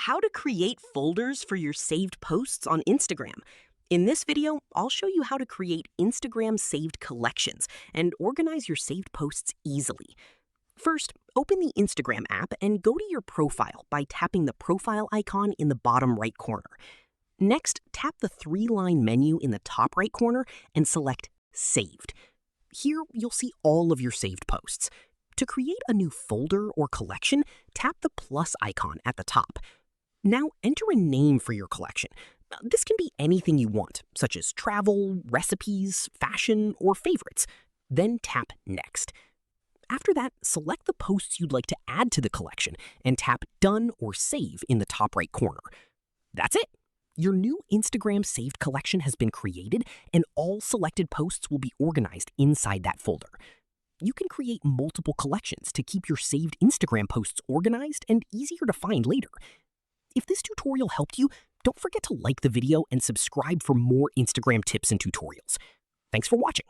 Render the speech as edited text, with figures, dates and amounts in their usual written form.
how to create folders for your saved posts on Instagram. In this video, I'll show you how to create Instagram saved collections and organize your saved posts easily. First, open the Instagram app and go to your profile by tapping the profile icon in the bottom right corner. Next, tap the three-line menu in the top right corner and select Saved. Here, you'll see all of your saved posts. To create a new folder or collection, tap the plus icon at the top. Now enter a name for your collection. This can be anything you want, such as travel, recipes, fashion, or favorites. Then tap Next. After that, select the posts you'd like to add to the collection and tap Done or Save in the top right corner. That's it! Your new Instagram saved collection has been created, and all selected posts will be organized inside that folder. You can create multiple collections to keep your saved Instagram posts organized and easier to find later. If this tutorial helped you, don't forget to like the video and subscribe for more Instagram tips and tutorials. Thanks for watching.